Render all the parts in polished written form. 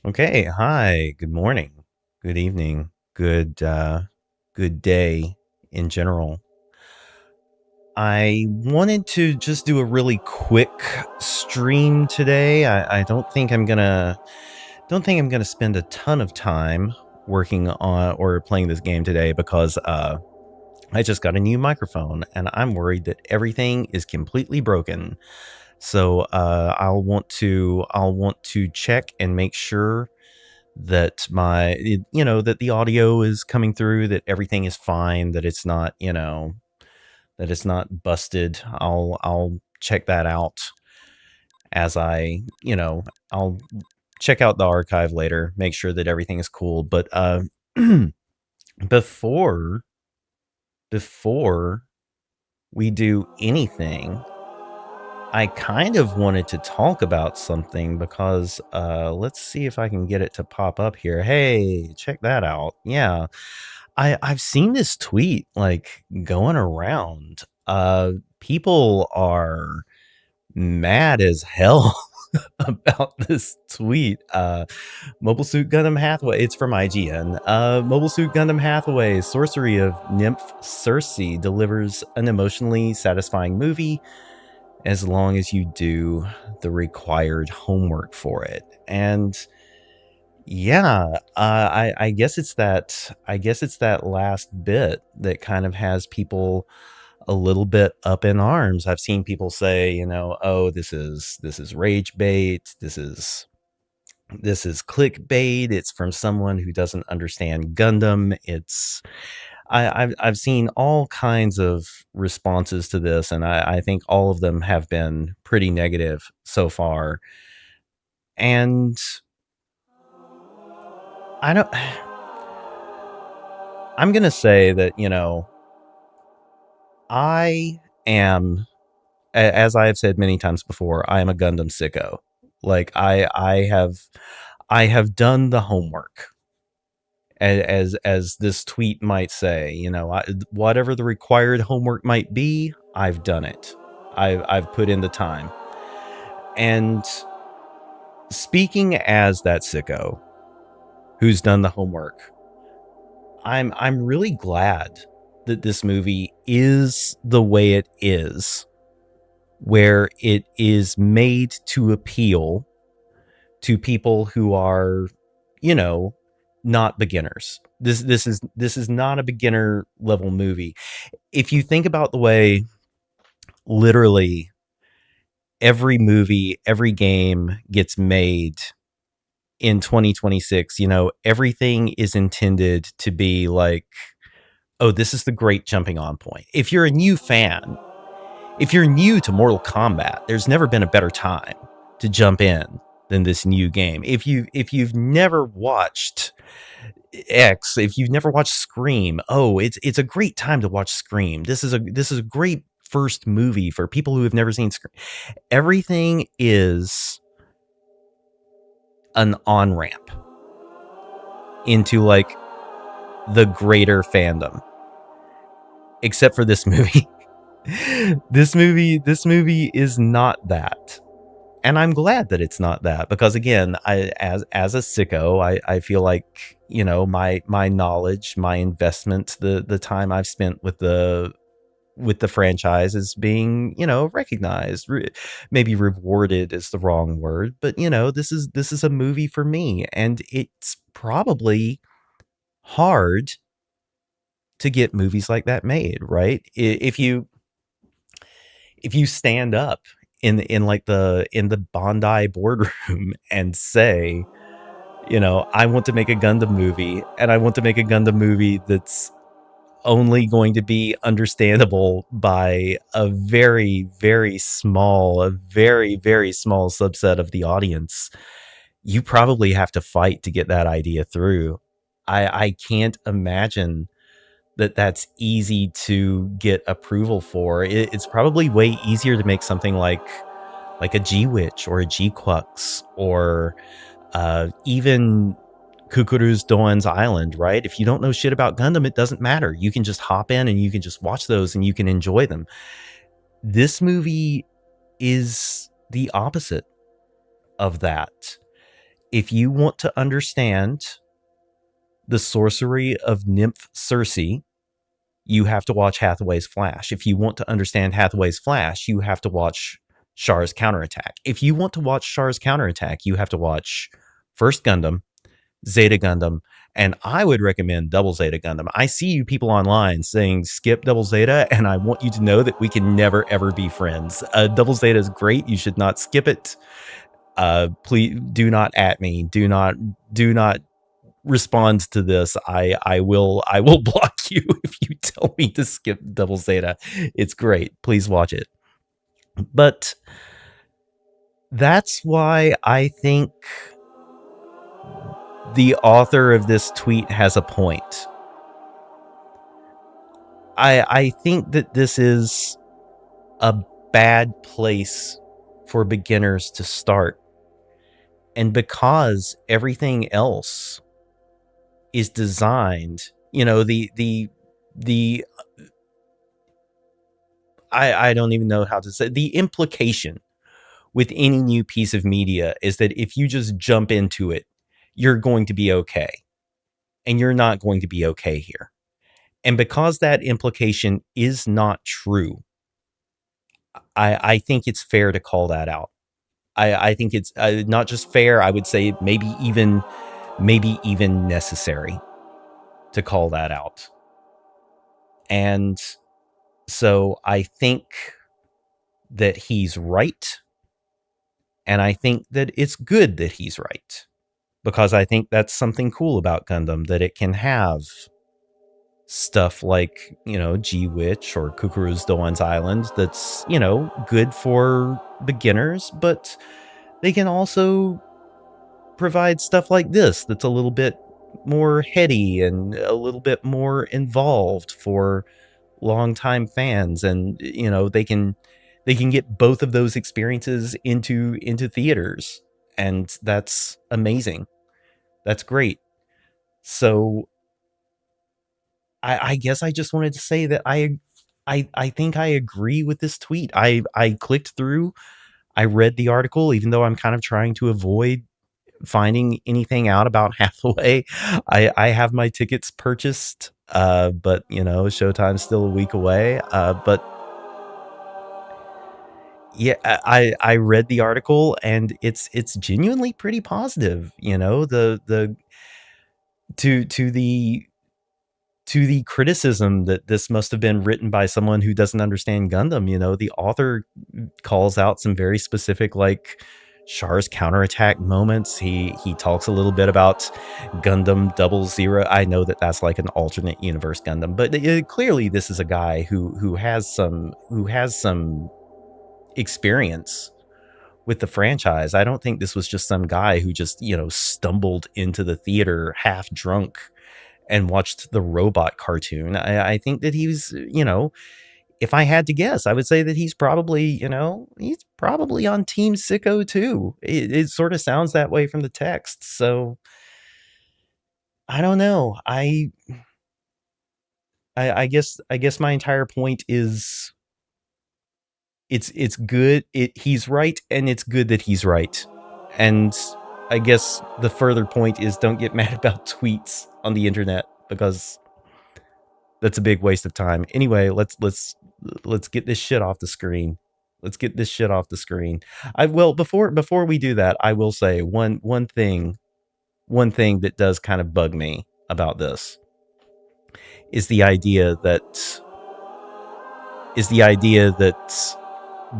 Okay, hi, good morning, good evening, good day in general. I wanted to just do a really quick stream today. I don't think I'm gonna spend a ton of time working on or playing this game today because I just got a new microphone and I'm worried that everything is completely broken. So I'll want to check and make sure that that the audio is coming through, that everything is fine, that it's not, that it's not busted. I'll check that out as I'll check out the archive later, make sure that everything is cool. But before before we do anything, I kind of wanted to talk about something because let's see if I can get it to pop up here. Hey, check that out. Yeah. I've seen this tweet like going around. People are mad as hell about this tweet. Mobile Suit Gundam Hathaway, it's from IGN. Mobile Suit Gundam Hathaway, Sorcery of Nymph Circe delivers an emotionally satisfying movie as long as you do the required homework for it. And yeah, I guess it's that. I guess it's that last bit that kind of has people a little bit up in arms. I've seen people say, oh, this is rage bait. This is clickbait. It's from someone who doesn't understand Gundam. I've seen all kinds of responses to this, and I think all of them have been pretty negative so far. And I don't. I'm gonna say that I am, as I have said many times before, I am a Gundam sicko. Like I have done the homework, as this tweet might say. Whatever the required homework might be, I've done it. I've put in the time. And speaking as that sicko who's done the homework, I'm really glad that this movie is the way it is, where it is made to appeal to people who are, you know, not beginners. This is not a beginner level movie. If you think about the way literally every movie, every game gets made in 2026, everything is intended to be like, oh, this is the great jumping on point. If you're a new fan, if you're new to Mortal Kombat, there's never been a better time to jump in than this new game. If you've never watched if you've never watched Scream, oh, it's a great time to watch Scream. This is a great first movie for people who have never seen Scream. Everything is an on-ramp into like the greater fandom, except for this movie. This movie is not that. And I'm glad that it's not that, because again, as a sicko, I feel like, my knowledge, my investment, the time I've spent with the franchise is being, recognized. Maybe rewarded is the wrong word, but this is a movie for me, and it's probably hard to get movies like that made, right? If you stand up in the Bondi boardroom and say, I want to make a Gundam movie, and I want to make a Gundam movie that's only going to be understandable by a very, very small subset of the audience, you probably have to fight to get that idea through. I can't imagine that that's easy to get approval for. It's probably way easier to make something like a G-Witch or a G-Quux, or even Kukuru's Doan's Island, right? If you don't know shit about Gundam, it doesn't matter. You can just hop in and you can just watch those and you can enjoy them. This movie is the opposite of that. if you want to understand the sorcery of Nymph Cersei, you have to watch Hathaway's Flash. If you want to understand Hathaway's Flash, you have to watch Char's Counterattack. If you want to watch Char's Counterattack, you have to watch First Gundam, Zeta Gundam, and I would recommend Double Zeta Gundam. I see you people online saying skip Double Zeta, and I want you to know that we can never ever be friends. Double Zeta is great. You should not skip it. Please do not at me. Do not respond to this. I will block you if you tell me to skip Double Zeta. It's great. Please watch it. But that's why I think the author of this tweet has a point. I think that this is a bad place for beginners to start. And because everything else is designed, I don't even know how to say, the implication with any new piece of media is that if you just jump into it, you're going to be okay. And you're not going to be okay here. And because that implication is not true, I think it's fair to call that out. I think it's not just fair, I would say maybe even necessary to call that out. And so I think that he's right. And I think that it's good that he's right. Because I think that's something cool about Gundam, that it can have stuff like, G-Witch or Kukuru's Doan's Island that's, good for beginners, but they can also provide stuff like this that's a little bit more heady and a little bit more involved for longtime fans, and they can get both of those experiences into theaters, and that's amazing. That's great. So I guess I just wanted to say that I think I agree with this tweet. I clicked through, I read the article, even though I'm kind of trying to avoid finding anything out about Hathaway. I have my tickets purchased, but Showtime's still a week away. But yeah, I read the article, and it's genuinely pretty positive. To the criticism that this must have been written by someone who doesn't understand Gundam, the author calls out some very specific, like, Char's counterattack moments. He talks a little bit about Gundam 00. I know that that's like an alternate universe Gundam, but clearly this is a guy who has some experience with the franchise. I don't think this was just some guy who just stumbled into the theater half drunk and watched the robot cartoon. I think that he's, if I had to guess, I would say that he's probably on Team Sicko too. It sort of sounds that way from the text. So I don't know. I guess my entire point is it's good. He's right, and it's good that he's right. And I guess the further point is, don't get mad about tweets on the internet, because that's a big waste of time. Anyway, let's get this shit off the screen. Let's get this shit off the screen. Before we do that, I will say one thing that does kind of bug me about this is the idea that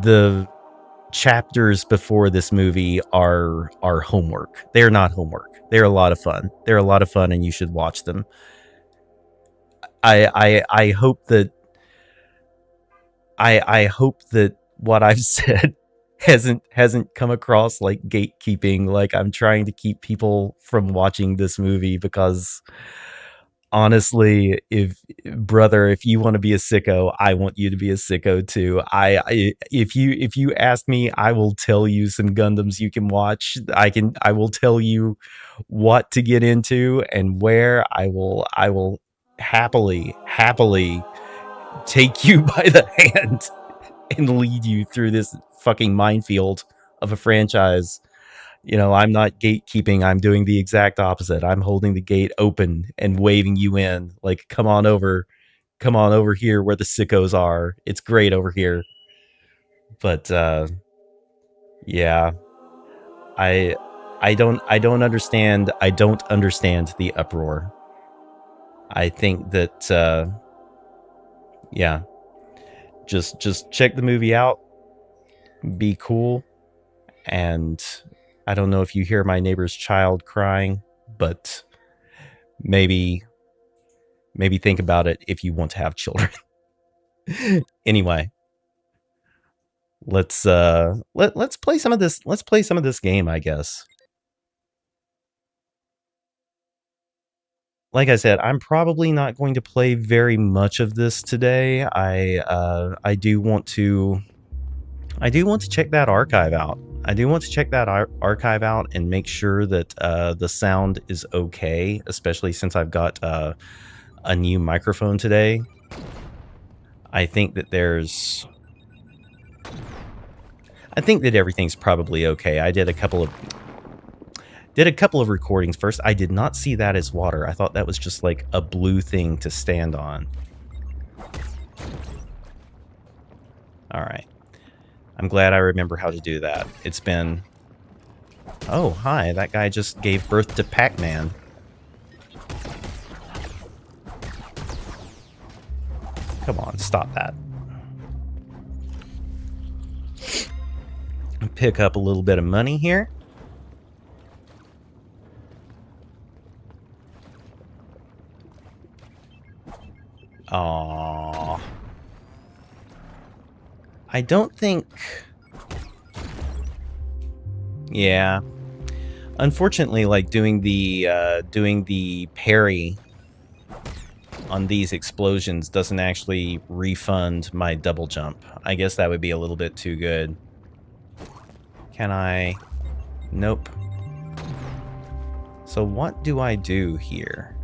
the chapters before this movie are homework. They're not homework. They're a lot of fun. They're a lot of fun, and you should watch them. I hope that what I've said hasn't come across like gatekeeping, like I'm trying to keep people from watching this movie, because honestly, if you want to be a sicko, I want you to be a sicko too. If you ask me, I will tell you some Gundams you can watch. I will tell you what to get into and where. I will happily take you by the hand and lead you through this fucking minefield of a franchise. You know, I'm not gatekeeping. I'm doing the exact opposite. I'm holding the gate open and waving you in. Like, come on over here where the sickos are. It's great over here. But yeah, I I don't understand the uproar. I think that yeah, just check the movie out, be cool, and I don't know if you hear my neighbor's child crying, but maybe think about it if you want to have children. Anyway, let's play some of this. Let's play some of this game, I guess. Like I said, I'm probably not going to play very much of this today. I do want to check that archive out. I do want to check that archive out and make sure that the sound is okay, especially since I've got a new microphone today. I think that everything's probably okay. I did a couple of recordings first. I did not see that as water. I thought that was just like a blue thing to stand on. All right. I'm glad I remember how to do that. It's been... Oh, hi. That guy just gave birth to Pac-Man. Come on, stop that. Pick up a little bit of money here. Aww. I don't think... Yeah. Unfortunately, like doing the parry on these explosions doesn't actually refund my double jump. I guess that would be a little bit too good. Can I? Nope. So what do I do here?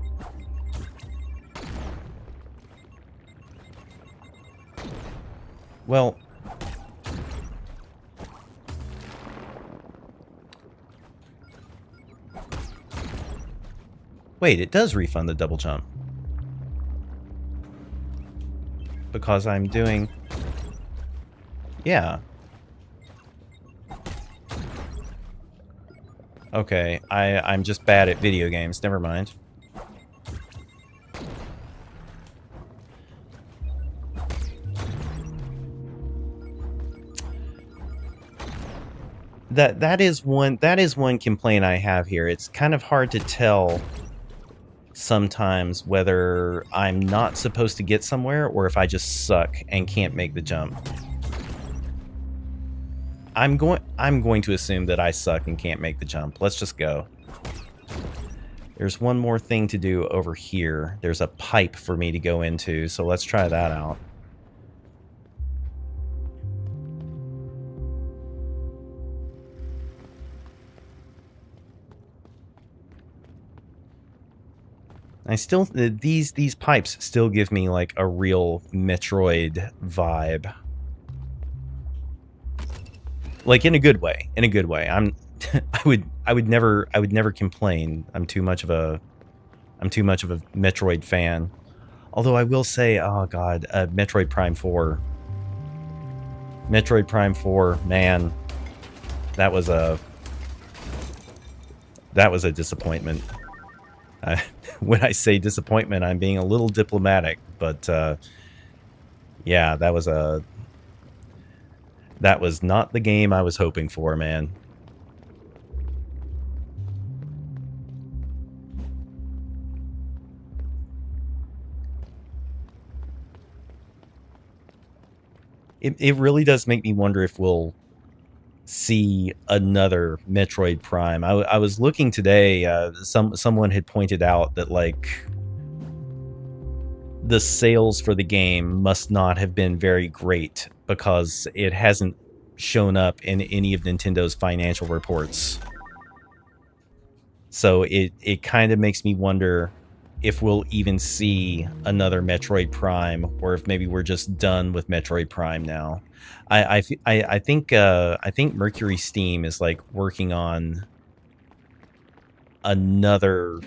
Well, wait, it does refund the double jump. Because I'm doing... Yeah. Okay, I'm just bad at video games. Never mind. That is one complaint I have here. It's kind of hard to tell sometimes whether I'm not supposed to get somewhere or if I just suck and can't make the jump. I'm going to assume that I suck and can't make the jump. Let's just go. There's one more thing to do over here. There's a pipe for me to go into, so let's try that out. I still... These pipes still give me, like, a real Metroid vibe. Like, in a good way. In a good way. I would never complain. I'm too much of a Metroid fan. Although I will say, oh god, Metroid Prime 4. Metroid Prime 4, man. That was a disappointment. When I say disappointment, I'm being a little diplomatic, but yeah, that was not the game I was hoping for, man. It really does make me wonder if we'll see another Metroid Prime. I was looking today, someone had pointed out that, like, the sales for the game must not have been very great because it hasn't shown up in any of Nintendo's financial reports. So it kind of makes me wonder if we'll even see another Metroid Prime, or if maybe we're just done with Metroid Prime now. I think Mercury Steam is like working on another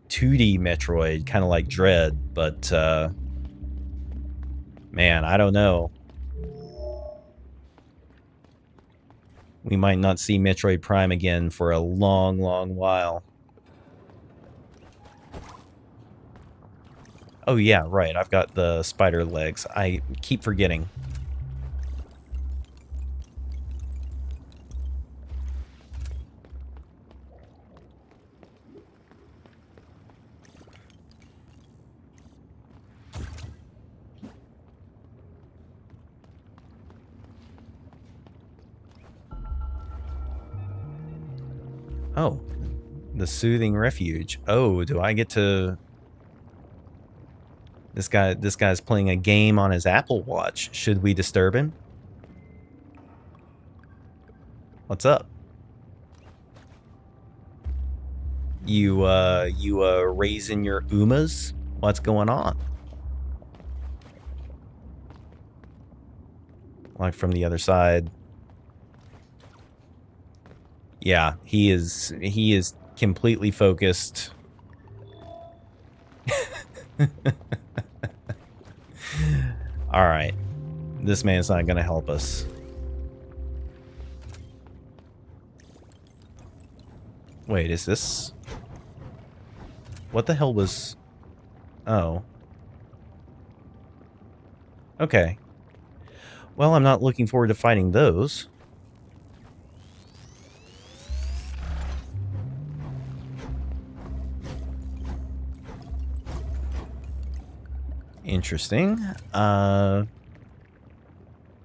2D Metroid, kind of like Dread, but man, I don't know. We might not see Metroid Prime again for a long, long while. Oh yeah, right. I've got the spider legs. I keep forgetting. Oh, the soothing refuge. Oh, do I get to... This guy's playing a game on his Apple Watch. Should we disturb him? What's up? You raising your Umas? What's going on? Like from the other side. Yeah, he is completely focused. All right. This man's not going to help us. Wait, is this... What the hell was... Oh. Okay. Well, I'm not looking forward to fighting those. Interesting. Well,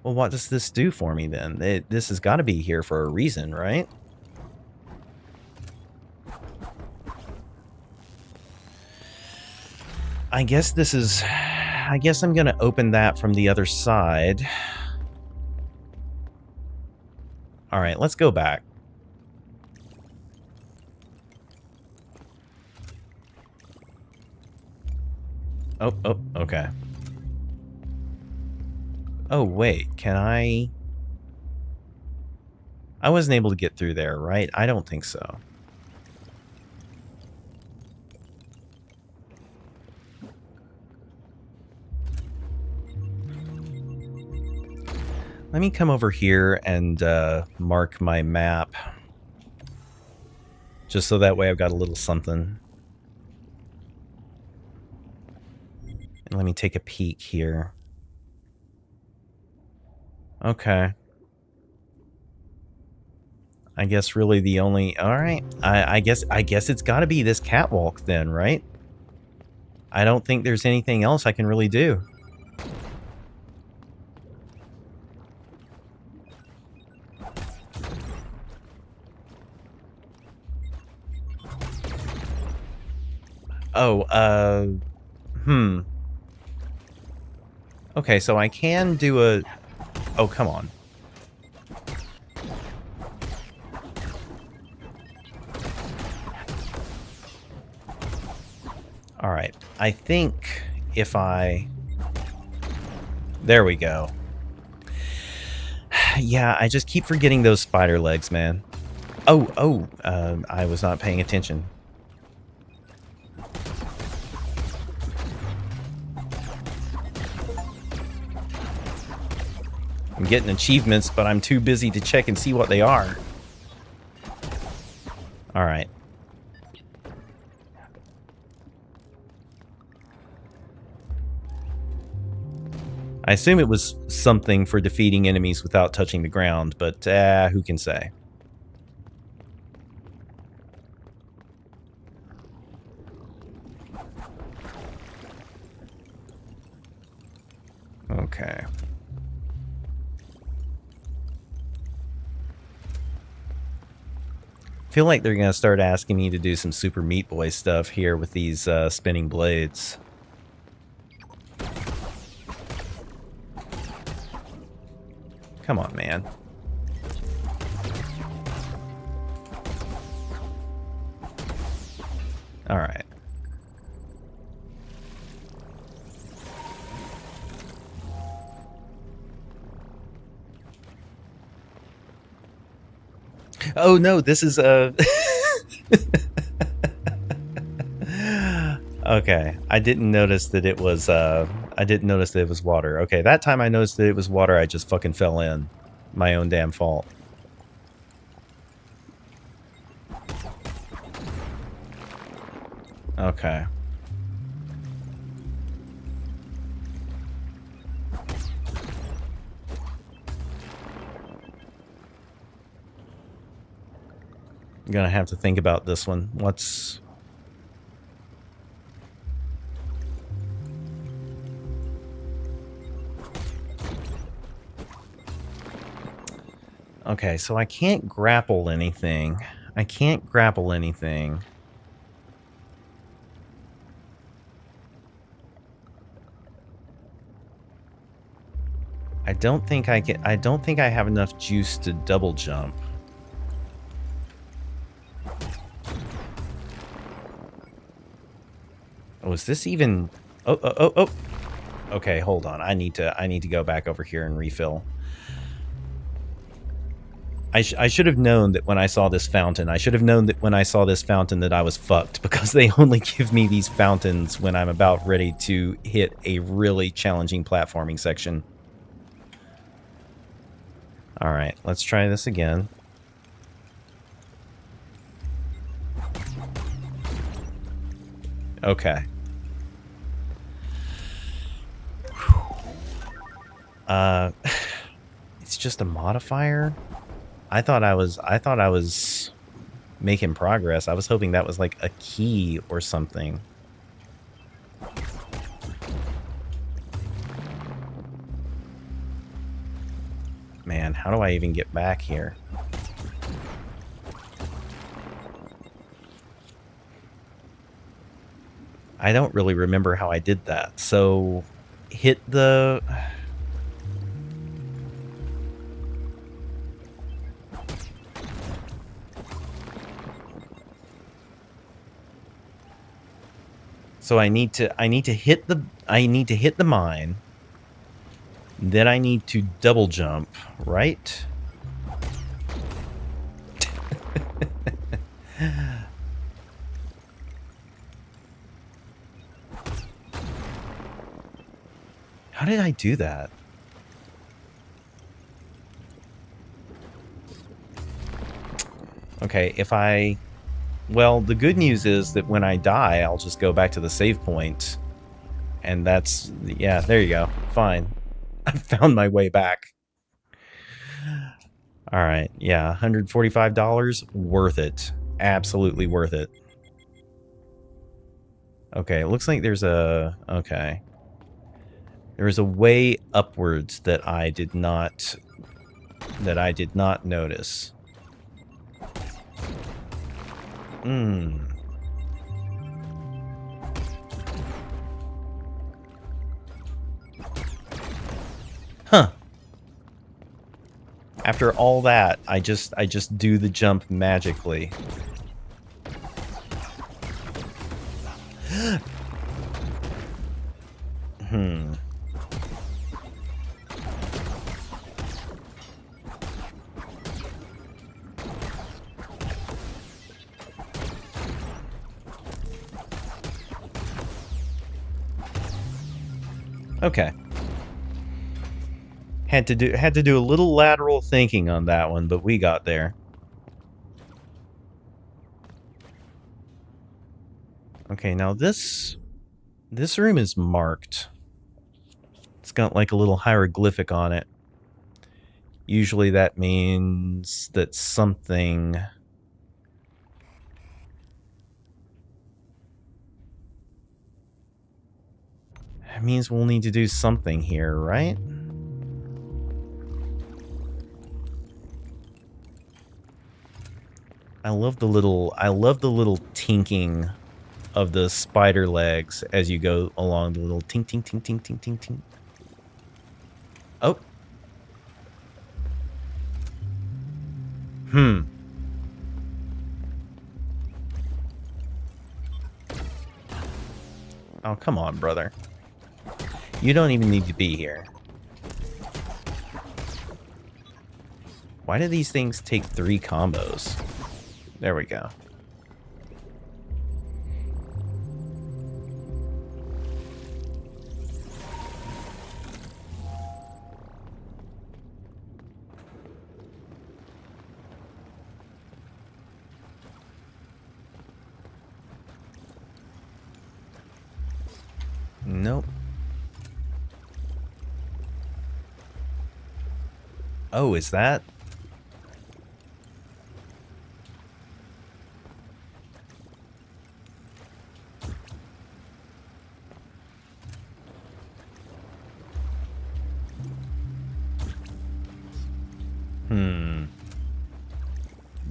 what does this do for me then? This has got to be here for a reason, right? I guess this is... I guess I'm going to open that from the other side. All right, let's go back. Oh, okay. Oh, wait, can I... I wasn't able to get through there, right? I don't think so. Let me come over here and mark my map. Just so that way I've got a little something. And let me take a peek here. Okay. I guess really the only... Alright. I guess it's got to be this catwalk then, right? I don't think there's anything else I can really do. Oh, okay, so I can do a... Oh, come on. Alright, I think if I... There we go. Yeah, I just keep forgetting those spider legs, man. Oh, I was not paying attention. I'm getting achievements, but I'm too busy to check and see what they are. Alright. I assume it was something for defeating enemies without touching the ground, but who can say? Okay. I feel like they're going to start asking me to do some Super Meat Boy stuff here with these spinning blades. Come on, man. Alright. Oh no, this is okay, I didn't notice that it was water. Okay, that time I noticed that it was water, I just fucking fell in. My own damn fault. Okay. I'm gonna have to think about this one. What's... Okay, so I can't grapple anything. I can't grapple anything. I don't think I can... I don't think I have enough juice to double jump. Oh, is this even... Oh. Okay, hold on. I need to go back over here and refill. I should have known that when I saw this fountain. I should have known that when I saw this fountain that I was fucked, because they only give me these fountains when I'm about ready to hit a really challenging platforming section. Alright, let's try this again. Okay. It's just a modifier? I thought I was making progress. I was hoping that was like a key or something. Man, how do I even get back here? I don't really remember how I did that. So, hit the... So I need to hit the mine. Then I need to double jump, right? How did I do that? Okay, if I... Well, the good news is that when I die, I'll just go back to the save point. And that's... Yeah, there you go. Fine. I found my way back. Alright, yeah, $145. Worth it. Absolutely worth it. Okay, it looks like there's a... Okay. There is a way upwards that I did not notice. Huh. After all that, I just do the jump magically. Okay. Had to do a little lateral thinking on that one, but we got there. Okay, now this room is marked. It's got like a little hieroglyphic on it. Usually that means that something... That means we'll need to do something here, right? I love the little tinking of the spider legs as you go along, the little tink tink tink tink tink tink tink. Oh. Oh, come on, brother. You don't even need to be here. Why do these things take 3 combos? There we go. Nope. Oh, is that?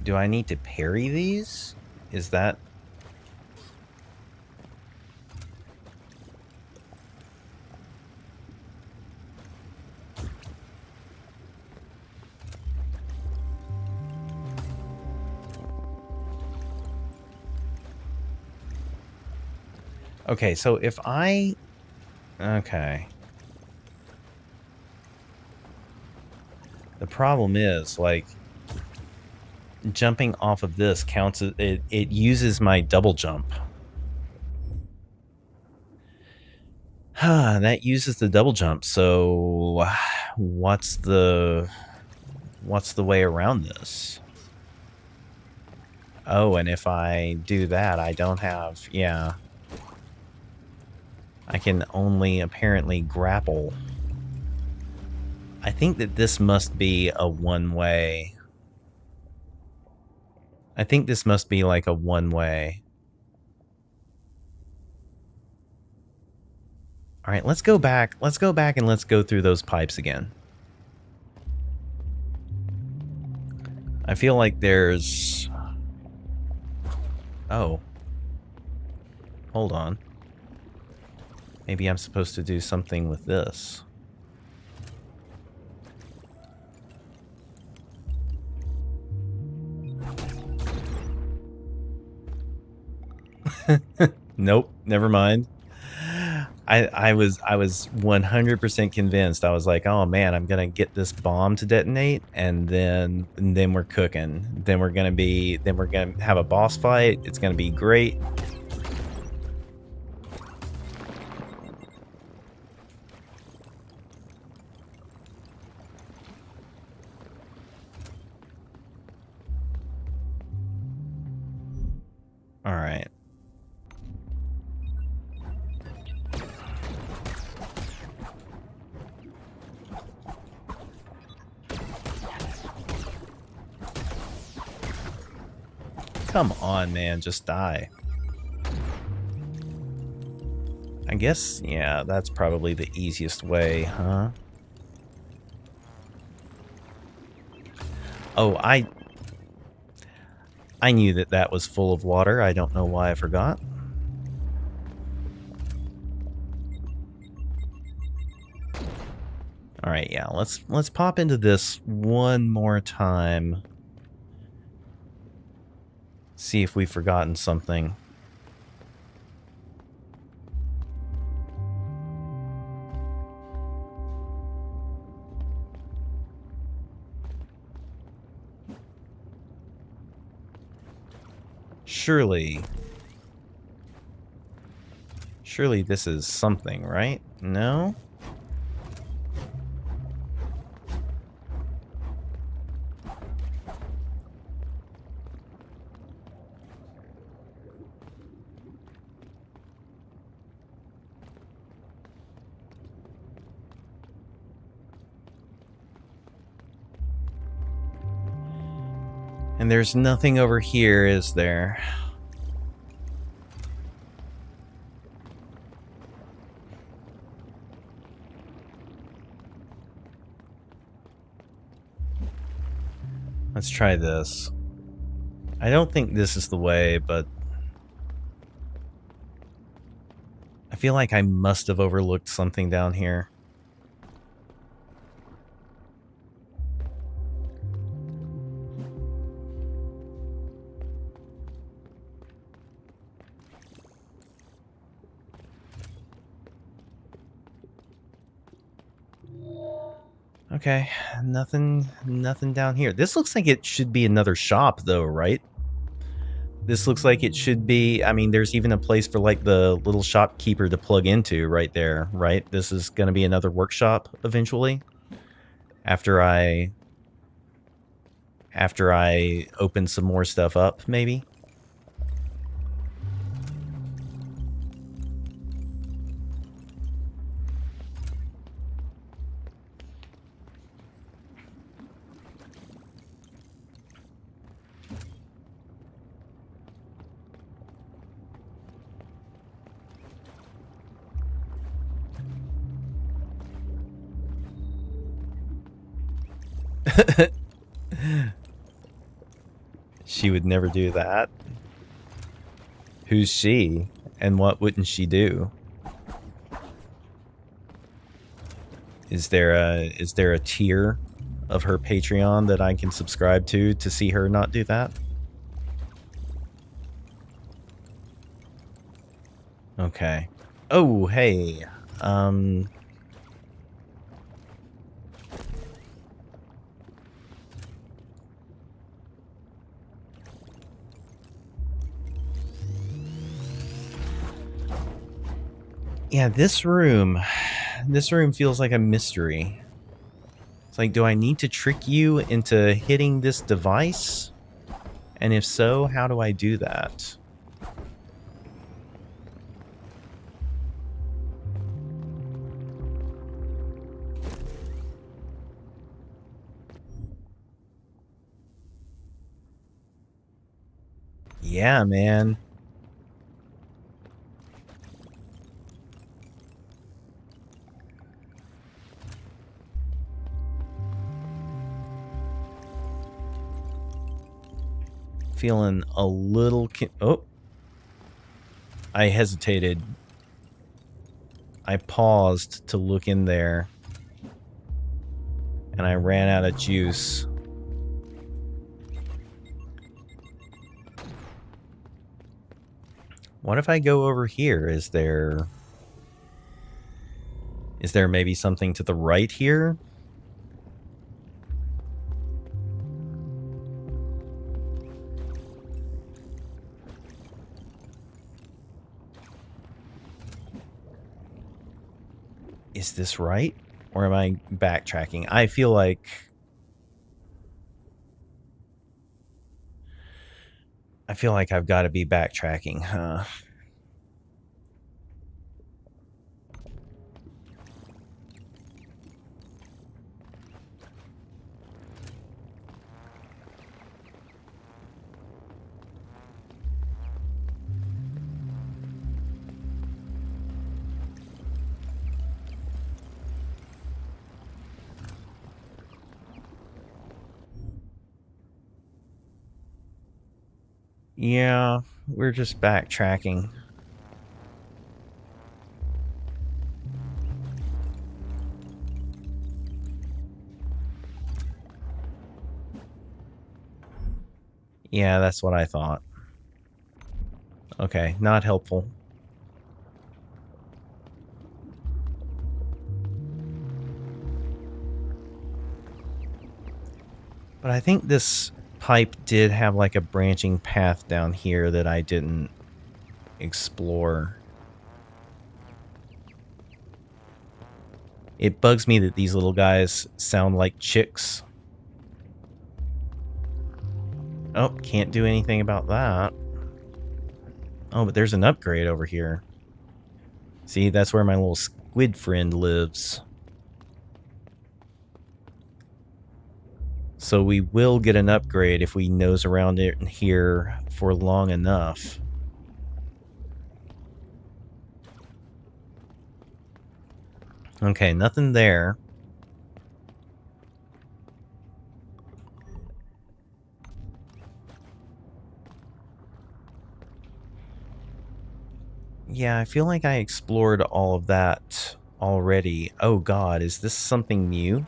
Do I need to parry these? Is that... Okay, so if I... Okay. The problem is, like, jumping off of this counts as... It uses my double jump. That uses the double jump, so... What's the way around this? Oh, and if I do that, I don't have... Yeah. I can only apparently grapple. I think that this must be a one-way. I think this must be like a one-way. All right, let's go back. Let's go back and let's go through those pipes again. I feel like there's... Oh. Hold on. Maybe I'm supposed to do something with this. Nope, never mind. I was 100% convinced. I was like, oh man, I'm gonna get this bomb to detonate, and then we're cooking. Then we're gonna have a boss fight. It's gonna be great. All right. Come on, man, just die. I guess, yeah, that's probably the easiest way, huh? Oh, I knew that that was full of water. I don't know why I forgot. All right, yeah, let's pop into this one more time. See if we've forgotten something. Surely this is something, right? No? And there's nothing over here, is there? Let's try this. I don't think this is the way, but I feel like I must have overlooked something down here. Okay, nothing down here. This looks like it should be another shop, though, right? This looks like it should be... I mean, there's even a place for, like, the little shopkeeper to plug into right there, right? This is going to be another workshop eventually. After I open some more stuff up, maybe? She would never do that. Who's she? And what wouldn't she do? Is there a tier of her Patreon that I can subscribe to see her not do that? Okay. Oh, hey. Yeah, this room feels like a mystery. It's like, do I need to trick you into hitting this device? And if so, how do I do that? Yeah, man. Feeling a little... Oh. I hesitated. I paused to look in there. And I ran out of juice. What if I go over here? Is there maybe something to the right here? Is this right? Or am I backtracking? I feel like... I've got to be backtracking, huh? Yeah, we're just backtracking. Yeah, that's what I thought. Okay, not helpful. But I think this pipe did have like a branching path down here that I didn't explore. It bugs me that these little guys sound like chicks. Oh, can't do anything about that. Oh, but there's an upgrade over here. See, that's where my little squid friend lives. So we will get an upgrade if we nose around it here for long enough. Okay, nothing there. Yeah, I feel like I explored all of that already. Oh god, is this something new?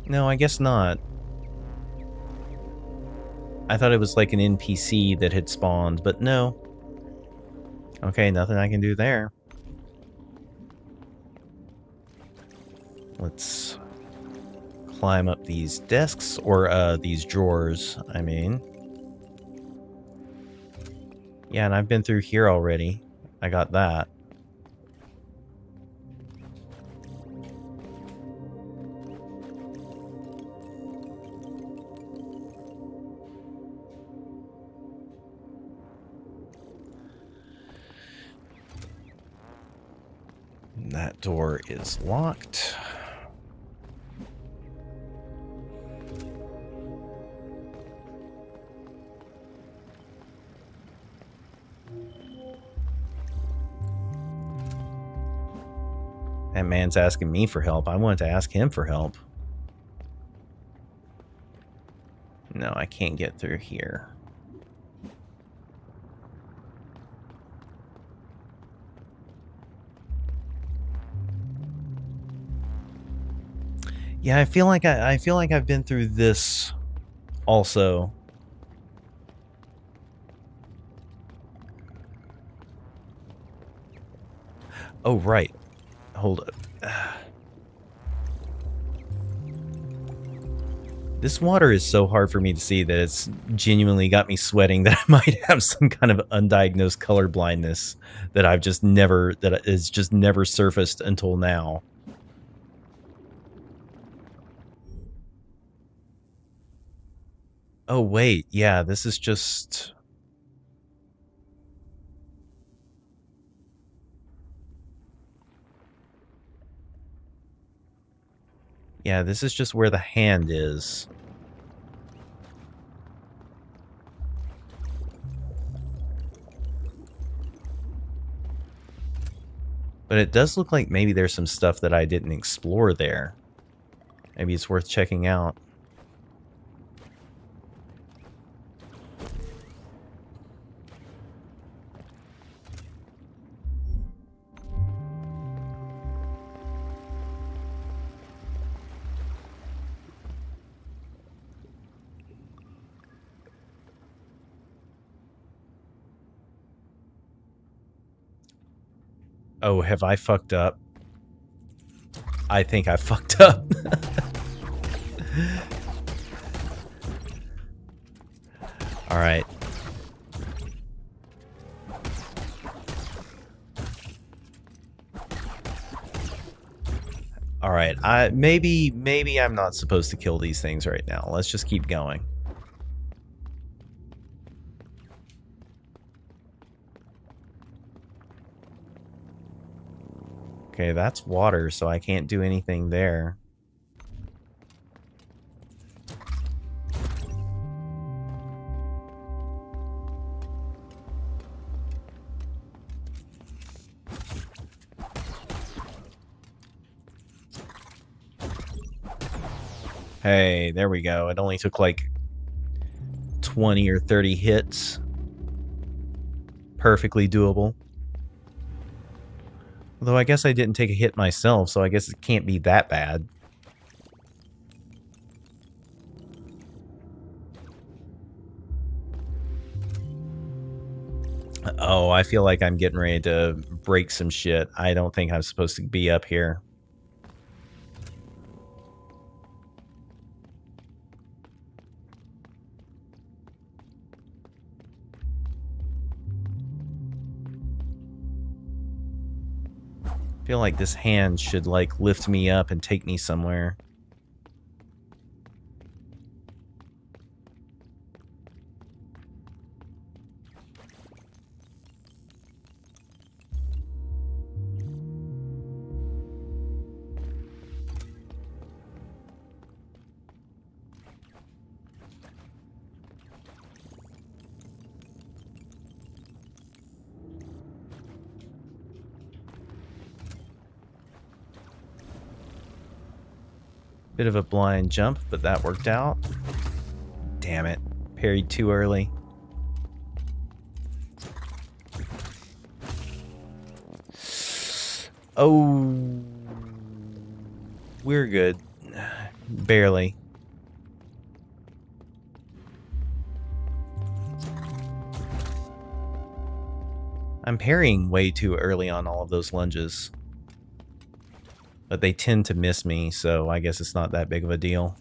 No, I guess not. I thought it was like an NPC that had spawned, but no. Okay, nothing I can do there. Let's climb up these desks, or these drawers, I mean. Yeah, and I've been through here already. I got that. That door is locked. That man's asking me for help. I wanted to ask him for help. No, I can't get through here. Yeah, I feel like I've been through this also. Oh, right. Hold up. This water is so hard for me to see that it's genuinely got me sweating that I might have some kind of undiagnosed color blindness that I've just never, that is just never surfaced until now. Oh, wait. Yeah, this is just... Yeah, this is just where the hand is. But it does look like maybe there's some stuff that I didn't explore there. Maybe it's worth checking out. Oh, have I fucked up? I think I fucked up. All right. All right. Maybe I'm not supposed to kill these things right now. Let's just keep going. Okay, that's water, so I can't do anything there. Hey, there we go. It only took like 20 or 30 hits. Perfectly doable. Although I guess I didn't take a hit myself, so I guess it can't be that bad. Oh, I feel like I'm getting ready to break some shit. I don't think I'm supposed to be up here. I feel like this hand should, like, lift me up and take me somewhere. Bit of a blind jump, but that worked out. Damn it. Parried too early. Oh. We're good. Barely. I'm parrying way too early on all of those lunges. But they tend to miss me, so I guess it's not that big of a deal.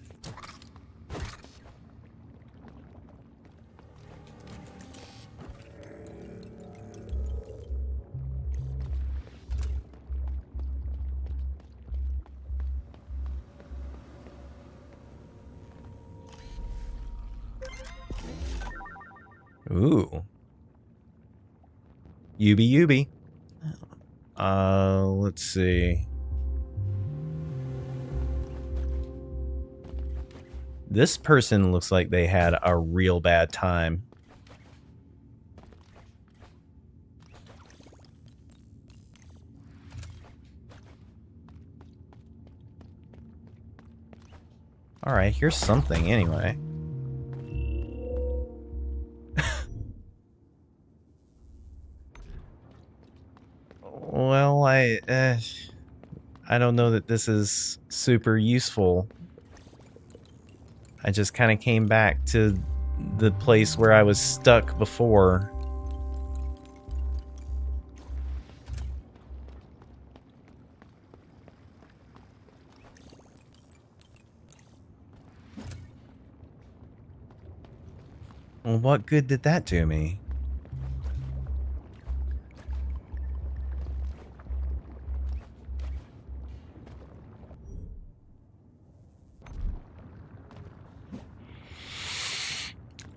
Ooh. Yubi. Let's see. This person looks like they had a real bad time. Alright, here's something anyway. Well, I don't know that this is super useful. I just kind of came back to the place where I was stuck before. Well, what good did that do me?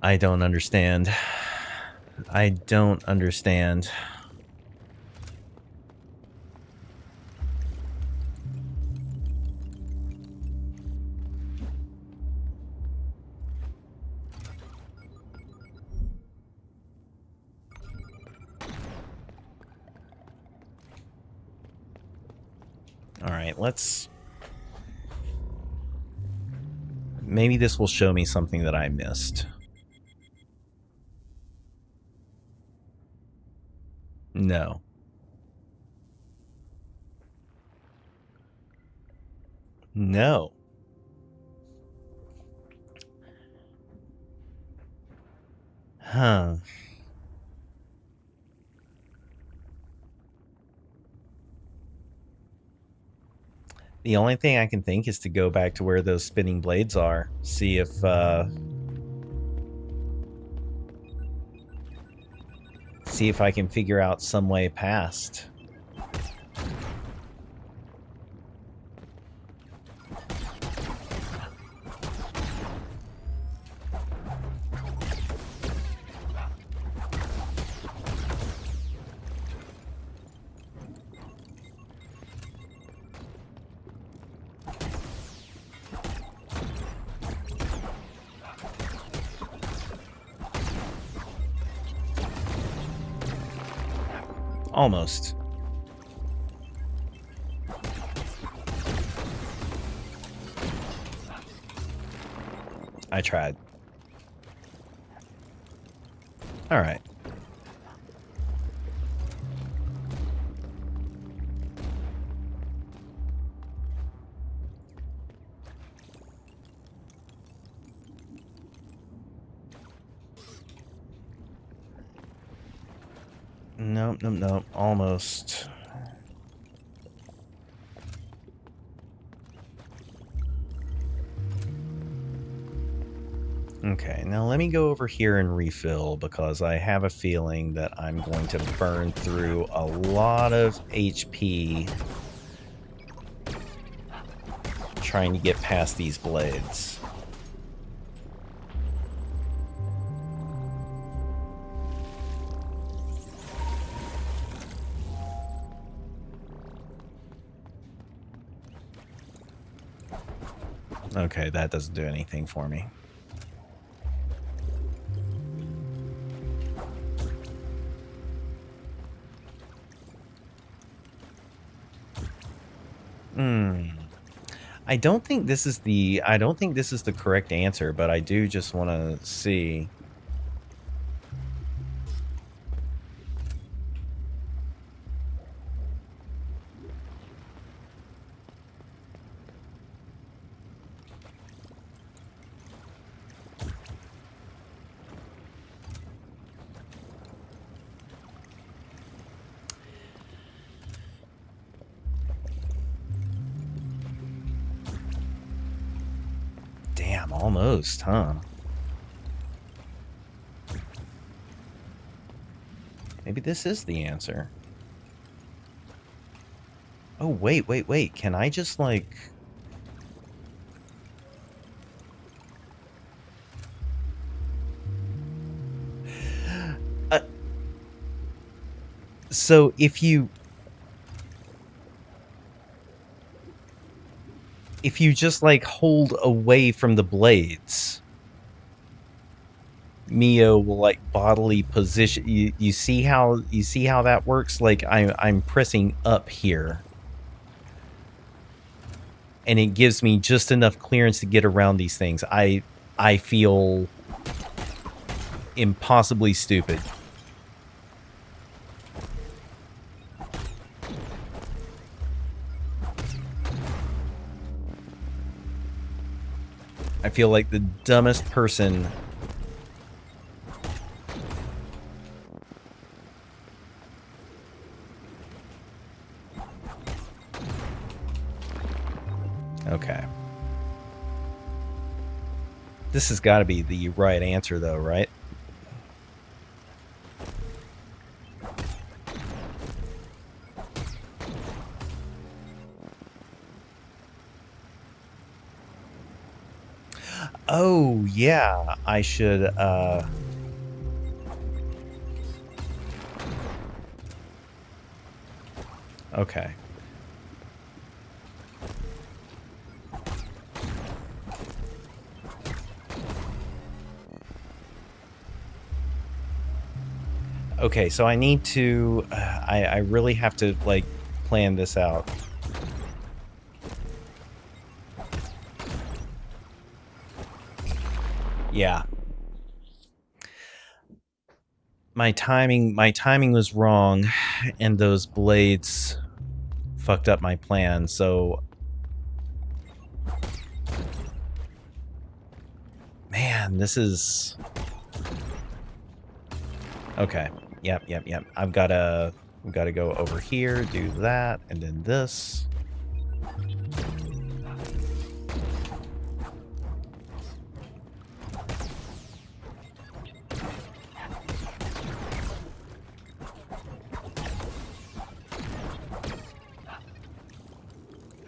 I don't understand. I don't understand. Alright, let's... Maybe this will show me something that I missed. No. No. Huh. The only thing I can think is to go back to where those spinning blades are. See if, see if I can figure out some way past. Almost. I tried. All right. Nope. Almost. Okay, now let me go over here and refill, because I have a feeling that I'm going to burn through a lot of HP trying to get past these blades. Okay, that doesn't do anything for me. I don't think this is the correct answer, but I do just want to see. Almost, huh? Maybe this is the answer. Oh, wait. Can I just, like... So if you just, like, hold away from the blades, Mio will, like, bodily position... You see how that works? Like, I'm pressing up here. And it gives me just enough clearance to get around these things. I feel impossibly stupid. I feel like the dumbest person. Okay. This has got to be the right answer, though, right? Oh, yeah. I should, Okay. Okay, so I need to... I really have to, like, plan this out. Yeah. My timing was wrong, and those blades fucked up my plan, so... Man, this is... Okay. Yep. I've gotta go over here, do that, and then this.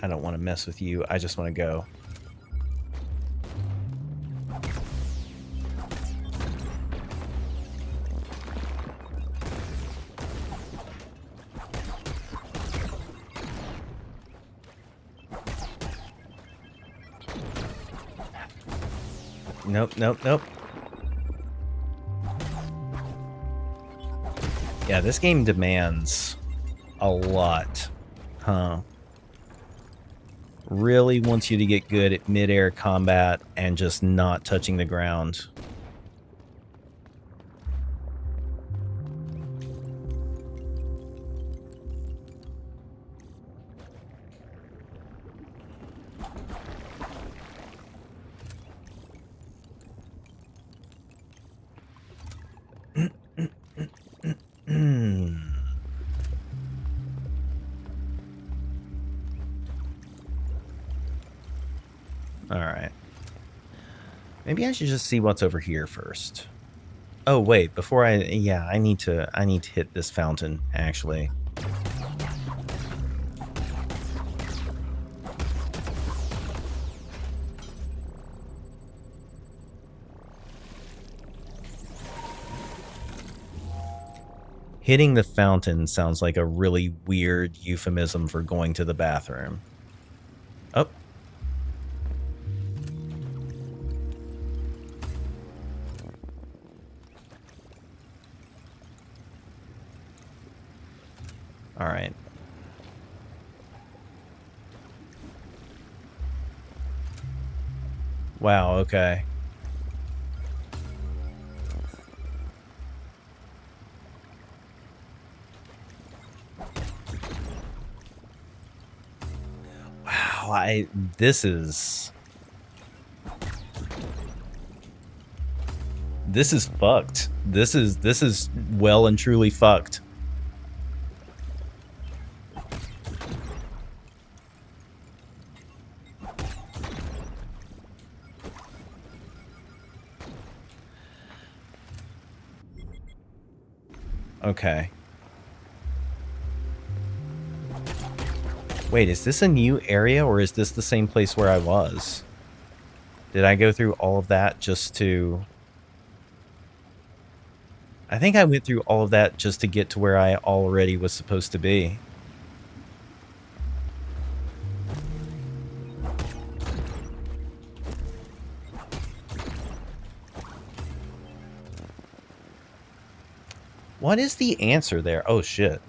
I don't want to mess with you. I just want to go. Nope. Yeah, this game demands a lot, huh? Really wants you to get good at mid-air combat and just not touching the ground. Alright. Maybe I should just see what's over here first. Oh, wait, before I need to hit this fountain, actually. Hitting the fountain sounds like a really weird euphemism for going to the bathroom. Oh. All right. Wow, okay. Wow, this is fucked. This is well and truly fucked. Okay. Wait, is this a new area or is this the same place where I was? Did I go through all of that just to... I think I went through all of that just to get to where I already was supposed to be. What is the answer there? Oh, shit.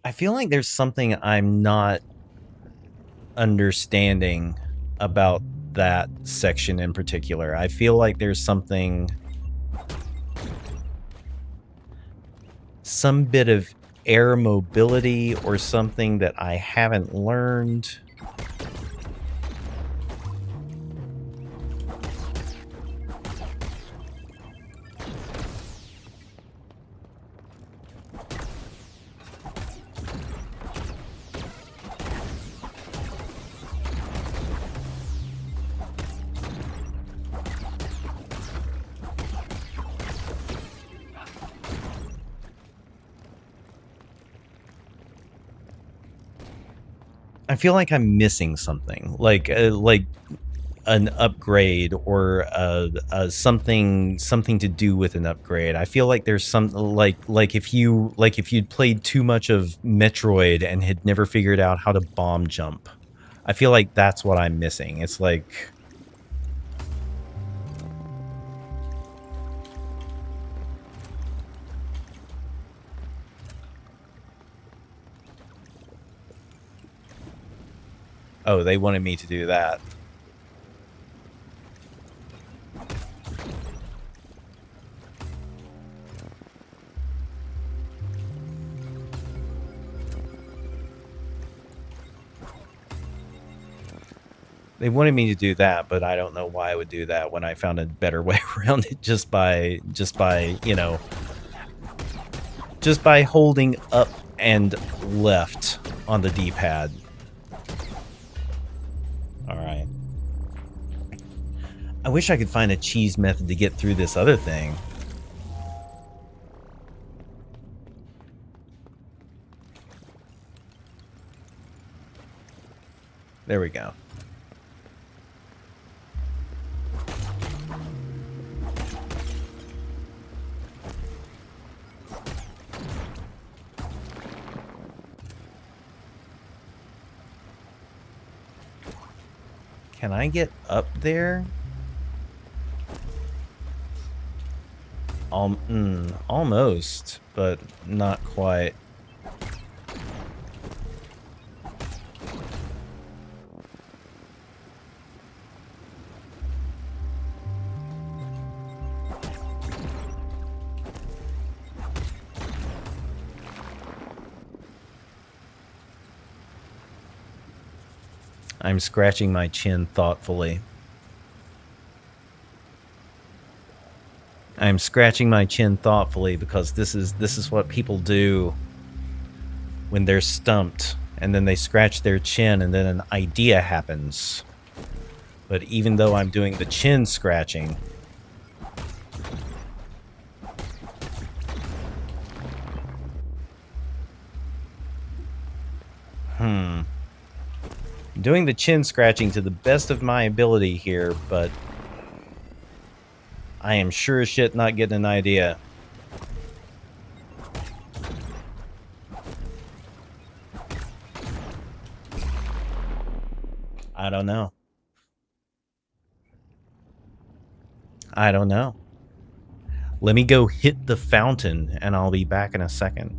I feel like there's something I'm not understanding about that section in particular. I feel like there's something... some bit of air mobility or something that I haven't learned. I feel like I'm missing something, like an upgrade or something to do with an upgrade. I feel like there's some like if you'd played too much of Metroid and had never figured out how to bomb jump. I feel like that's what I'm missing. It's like... oh, they wanted me to do that. They wanted me to do that, but I don't know why I would do that when I found a better way around it just by, you know, just by holding up and left on the D-pad. Alright. I wish I could find a cheese method to get through this other thing. There we go. Can I get up there? Almost, but not quite. I'm scratching my chin thoughtfully. I'm scratching my chin thoughtfully because this is what people do when they're stumped, and then they scratch their chin and then an idea happens. But even though I'm doing the chin scratching, I'm doing the chin scratching to the best of my ability here, but I am sure as shit not getting an idea. I don't know. I don't know. Let me go hit the fountain, and I'll be back in a second.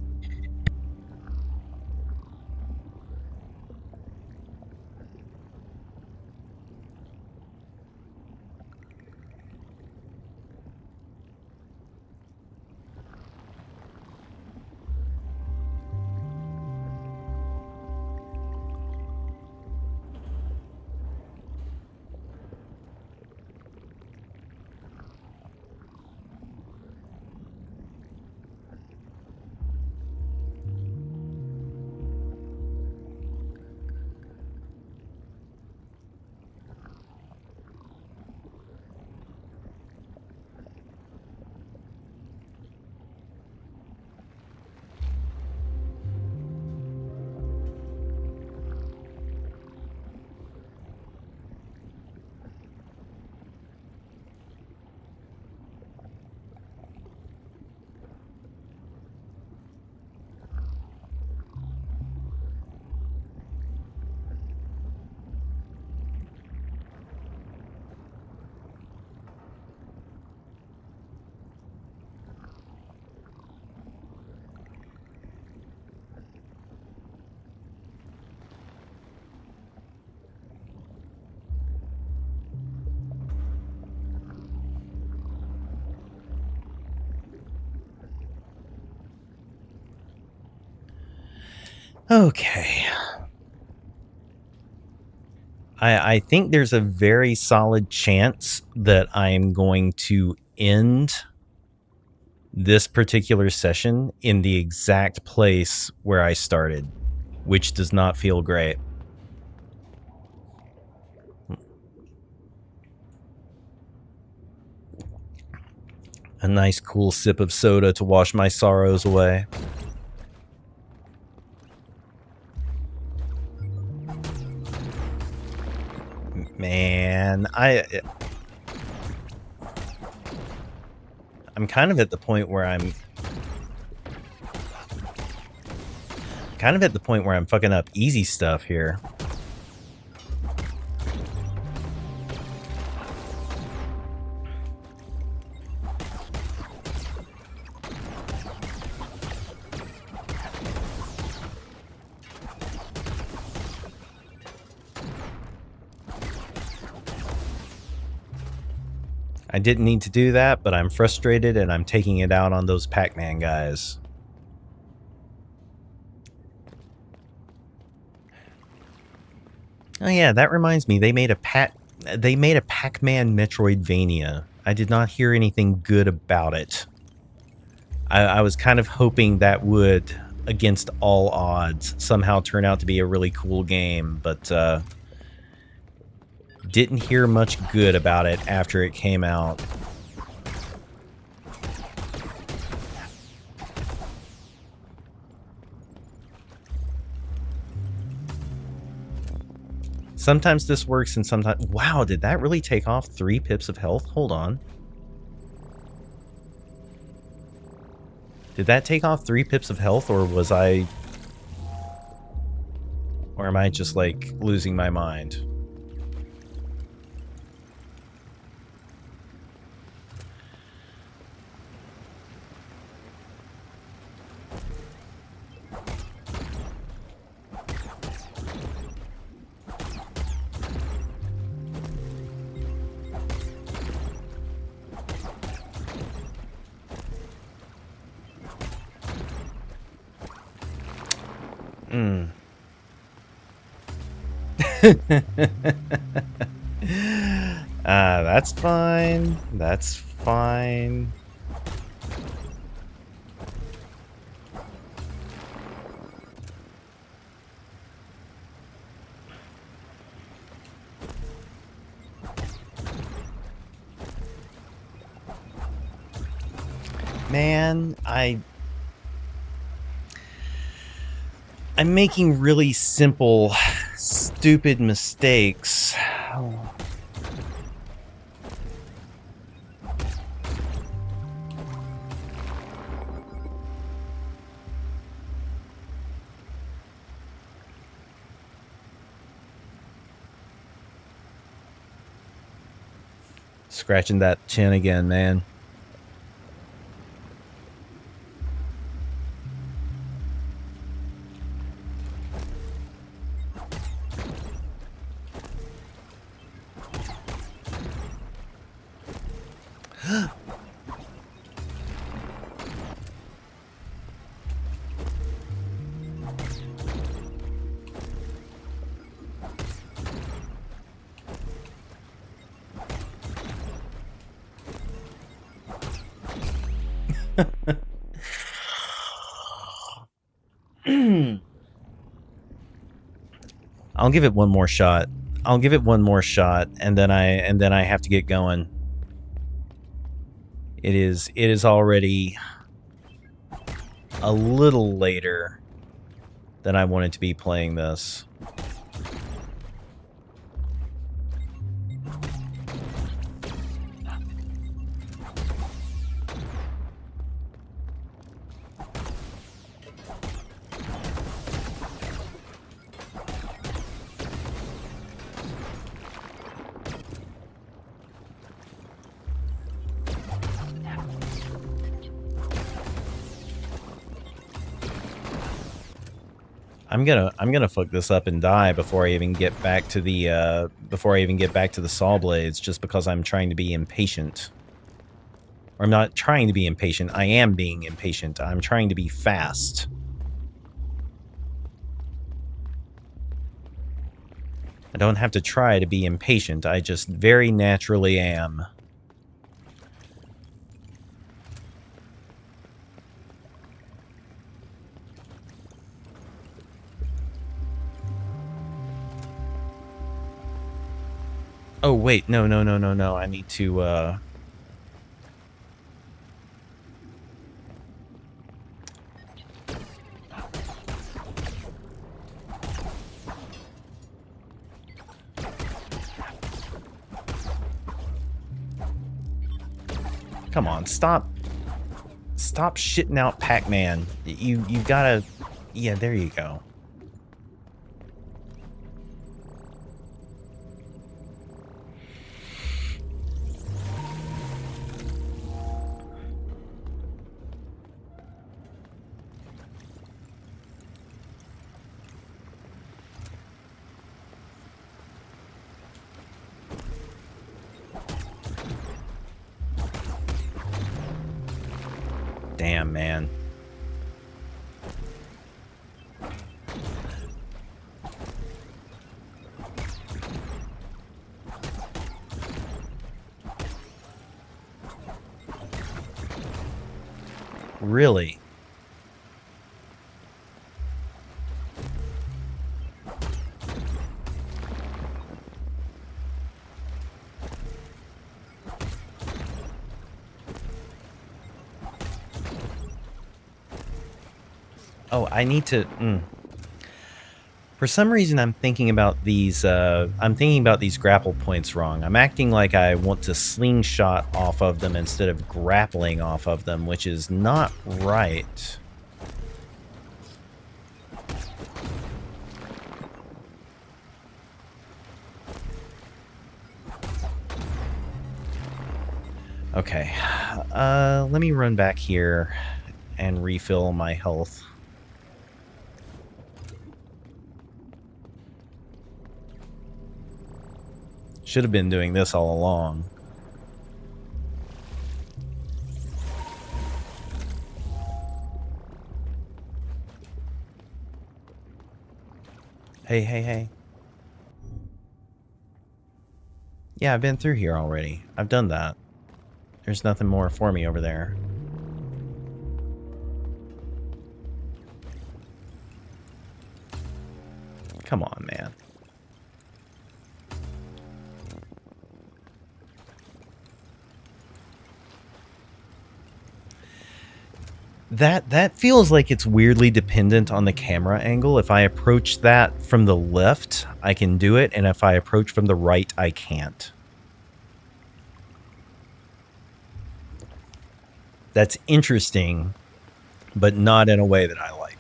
Okay. I think there's a very solid chance that I'm going to end this particular session in the exact place where I started, which does not feel great. A nice cool sip of soda to wash my sorrows away. Man, I'm kind of at the point where I'm fucking up easy stuff here. I didn't need to do that, but I'm frustrated and I'm taking it out on those Pac-Man guys. Oh yeah, that reminds me. They made a Pac-Man Metroidvania. I did not hear anything good about it. I was kind of hoping that would, against all odds, somehow turn out to be a really cool game, but didn't hear much good about it after it came out. Sometimes this works and sometimes... Wow, did that really take off 3 pips of health? Hold on. Did that take off 3 pips of health, or was I... Or am I just, like, losing my mind? That's fine. That's fine. Man, I'm making really simple, stupid mistakes. Scratching that chin again, man. I'll give it one more shot. I'll give it one more shot, and then I have to get going. It is already a little later than I wanted to be playing this. I'm gonna fuck this up and die before I even get back to the saw blades, just because I'm trying to be impatient. Or I'm not trying to be impatient. I am being impatient. I'm trying to be fast. I don't have to try to be impatient. I just very naturally am. Oh, wait. No. I need to, Come on, stop shitting out Pac-Man. You gotta... Yeah, there you go. Damn, man. Really? Oh, I need to... For some reason, I'm thinking about these grapple points wrong. I'm acting like I want to slingshot off of them instead of grappling off of them, which is not right. Okay, let me run back here and refill my health. Should have been doing this all along. Hey. Yeah, I've been through here already. I've done that. There's nothing more for me over there. Come on, man. That feels like it's weirdly dependent on the camera angle. If I approach that from the left, I can do it, and if I approach from the right, I can't. That's interesting, but not in a way that I like.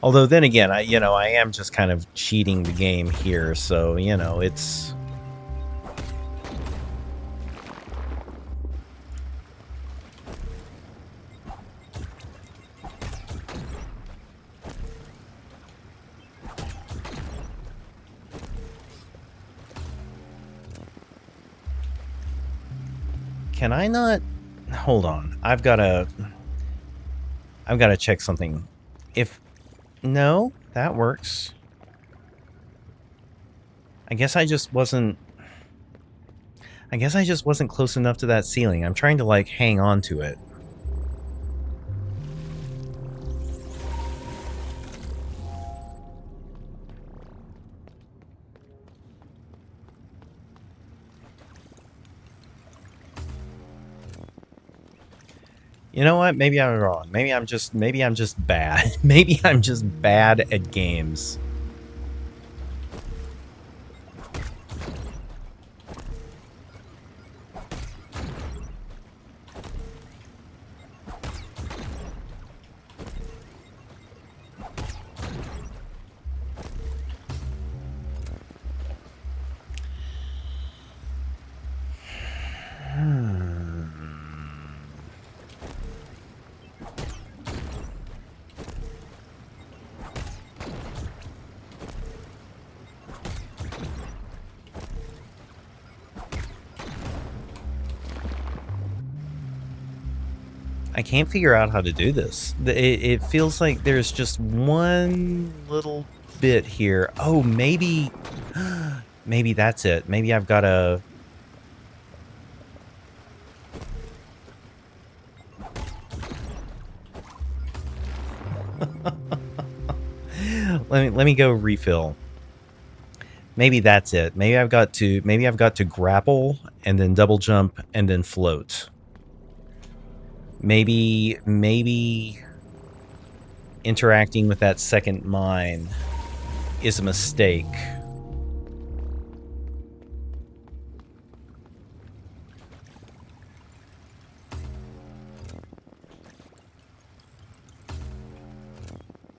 Although then again, I am just kind of cheating the game here, so, it's... Can I not... Hold on. I've got to check something. No, that works. I guess I just wasn't close enough to that ceiling. I'm trying to, like, hang on to it. You know what? Maybe I'm wrong. Maybe I'm just bad. Maybe I'm just bad at games. I can't figure out how to do this. It feels like there's just one little bit here. Oh, maybe maybe that's it. Maybe I've got to... let me go refill. Maybe that's it. Maybe I've got to grapple and then double jump and then float. Maybe interacting with that second mine is a mistake.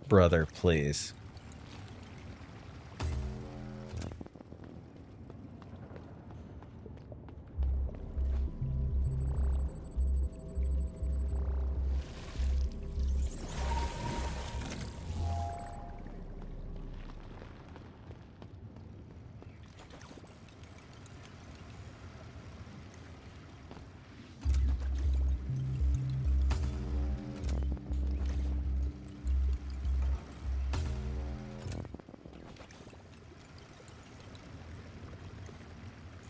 Brother, please.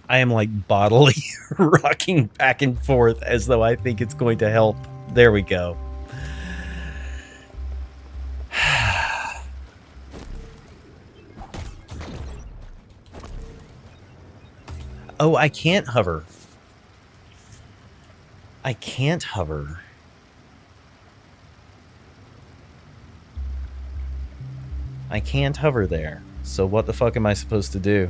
I am like bodily rocking back and forth as though I think it's going to help. There we go. Oh, I can't hover. I can't hover. I can't hover there. So what the fuck am I supposed to do?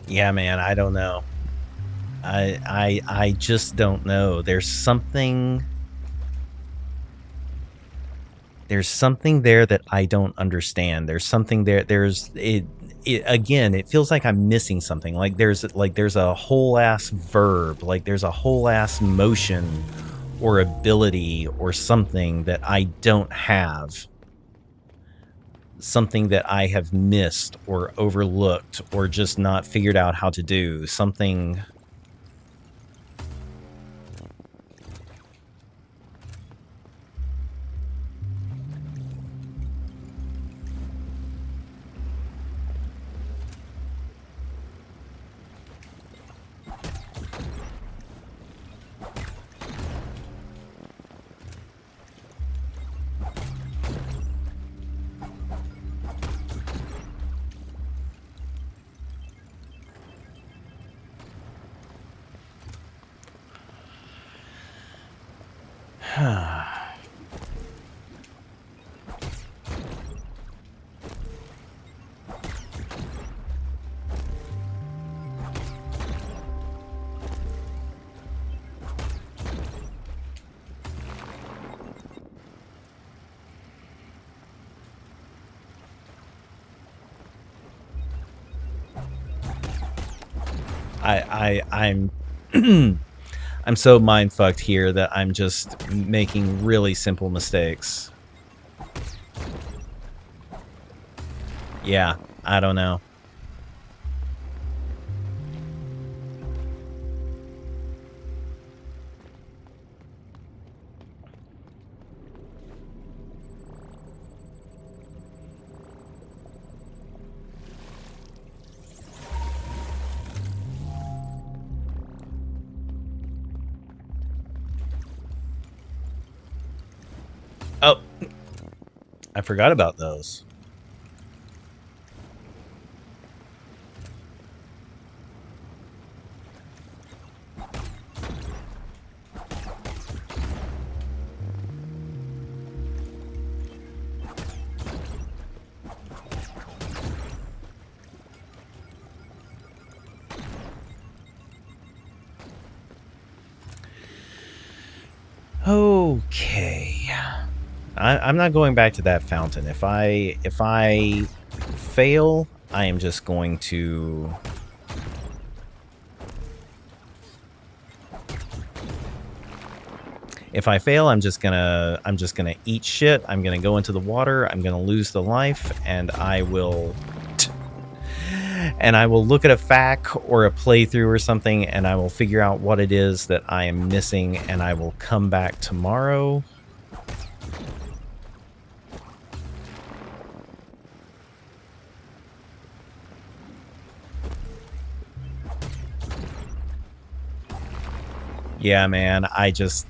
Yeah, man, I don't know. I just don't know. There's something there that I don't understand. There's something there. Again, it feels like I'm missing something. Like there's a whole ass verb, like there's a whole ass motion or ability or something that I don't have. Something that I have missed or overlooked or just not figured out how to do. Something... I'm I'm so mind fucked here that I'm just making really simple mistakes. Yeah, I don't know. Oh, I forgot about those. Okay. I'm not going back to that fountain. If I fail, I am just going to... If I fail, I'm just gonna eat shit. I'm gonna go into the water. I'm gonna lose the life, and I will look at a FAQ or a playthrough or something, and I will figure out what it is that I am missing, and I will come back tomorrow. Yeah, man, I just...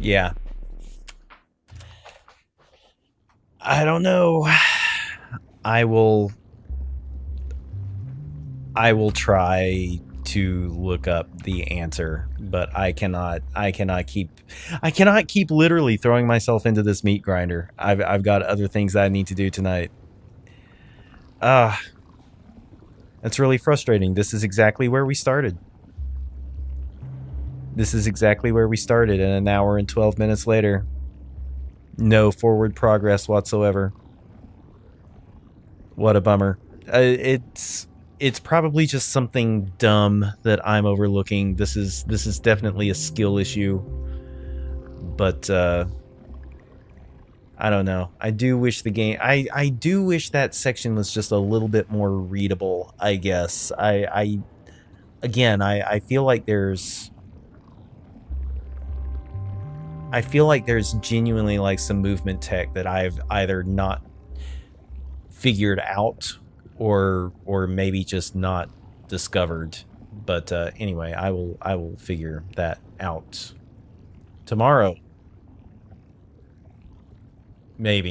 Yeah. I don't know. I will try to look up the answer, but I cannot keep literally throwing myself into this meat grinder. I've got other things that I need to do tonight. That's really frustrating. This is exactly where we started. This is exactly where we started, and an hour and 12 minutes later, no forward progress whatsoever. What a bummer. It's probably just something dumb that I'm overlooking. This is definitely a skill issue, but I don't know. I do wish the game... I do wish that section was just a little bit more readable, I guess. Again, I feel like there's... I feel like there's genuinely like some movement tech that I've either not figured out or maybe just not discovered. But anyway, I will figure that out tomorrow. Maybe.